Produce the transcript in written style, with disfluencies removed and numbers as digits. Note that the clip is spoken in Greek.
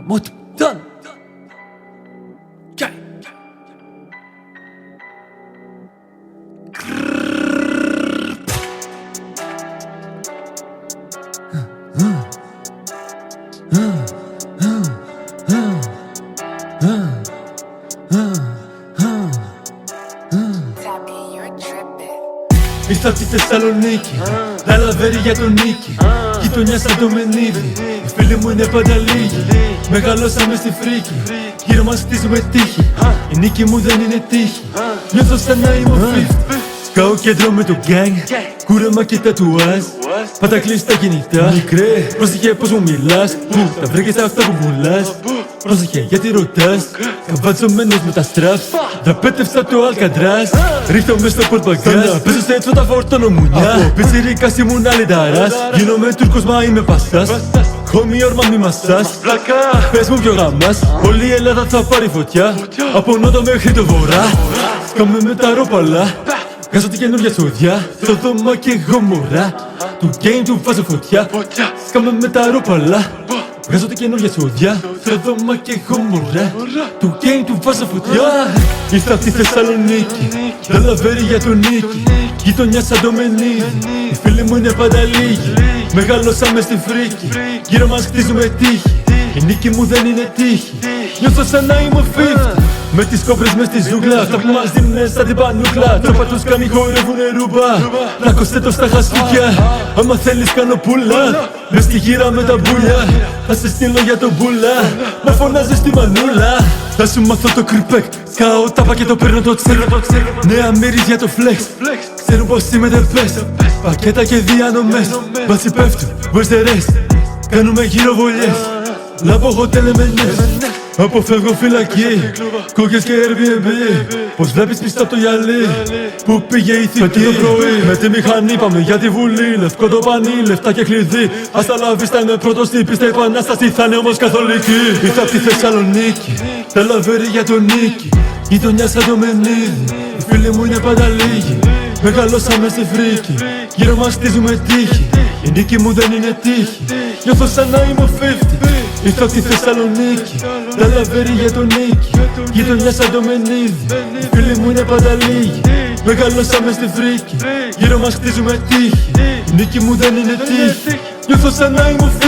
Mod done. Okay. Ήρθα από τη Θεσσαλονίκη, λαλαβέρι για τον Νίκη. Γειτονιά σαν το Μενίδη, οι φίλοι μου είναι πάντα λίγοι. Μεγαλώσαμε στη φρίκη, γύρω μας χτίζουμε τύχη. Η νίκη μου δεν είναι τύχη, νιώθω σαν να είμαι ο 50. Σκάω κέντρο με το gang, κούρεμα και τατουάζ. Πάντα κλείσει τα κινητά. Μικρέ, πρόσεχε πως μου μιλάς. Πού τα βρήκες αυτά που πουλάς. Πρόσεχε γιατί ρωτάς. Καβατσωμένος με τα straps. Δραπέτευσα το Αλκαντράς. Ρίχτω μες στο πορτμπαγκάζ. Παίζω σε έτσι όταν φορτώνω μουνιά. Από πιτσιρίκας ήμουν αλιταράς. Γίνομαι Τούρκος μα είμαι παστάς. Homie όρμα μη μασάς. Πες μου ποιο γράμμας. Όλη η Ελλάδα θα πάρει φωτιά. Από νότο μέχρι το βορρά. Σκάμε με τα ρόπαλα. Βγάζω τη καινούργια σοδιά. Στο δώμα και εγώ μωρά. Του game του βάζω φωτιά. Σκάμε με τα ρόπαλα. Βγάζω τη καινούργια σοδιά. Στο δώμα και εγώ μωρά. Του game του βάζω φωτιά. Ήρθα απ' τη Θεσσαλονίκη, λαλαβέρι για τον Νίκη. Γειτονιά σαν το Μενίδη, οι φίλοι μου είναι πάντα λίγοι. Μεγαλώσαμε στη φρίκη, γύρω μας χτίζουμε τύχη. Η νίκη μου δεν είναι τύχη, νιώθω σαν να είμαι ο 50. Με τις κόμπρες μες στη ζούγκλα, αυτά που μας δίνουνε σαν την πανούκλα. Τρόπα τους κάνει χορεύουνε ρούμπα, πλάκωσέ το στα χαστούκια. Άμα θέλεις κάνω πουλά, μες στη γύρα με τα μπουλιά. Θα σε στείλω για το μπουλά, να φωνάζεις τη μανούλα. Θα σου μάθω το κρυπέκ, σκάω τάπα και το παίρνω το τσεκ. Νέα μύρις για το flex, ξέρουν πως είμαι the best. Πακέτα και διανομές, μπάτσι πέφτουν, where's the rest. Κάνουμε γυροβολιές, λάμπω hotel εμενιές. Αποφεύγω φυλακή, κόκκες και Airbnb. Πως βλέπεις πίσω απ' το γυαλί, που πήγε η θήκη. Πέτει το πρωί, με τη μηχανή πάμε για τη βουλή. Λευκό το πανί, λεφτά και κλειδί. Ας τα λάβεις, θα είμαι πρώτος στην πίστα. Η επανάσταση θα είναι όμως καθολική. Ήρθα απ' τη Θεσσαλονίκη, τα λαβέρι για τον Νίκη. Γειτονιά σαν το Μενίδη, οι φίλοι μου είναι πάντα λίγοι. Μεγαλώσαμε στη φρίκη, γύρω μας χτίζουμε τύχη. Η νίκη μου δεν είναι τύχη, νιώθω σαν να είμαι ο 50. Ήρθα απ' τη Θεσσαλονίκη, τα λαβέρι για τον Νίκη. Γειτονιά σαν το Μενίδη, οι φίλοι μου είναι πάντα λίγοι. Μεγαλώσαμε στη φρίκη, γύρω μας χτίζουμε τύχη. Η νίκη μου δεν είναι τύχη, νιώθω σαν να είμαι ο 50.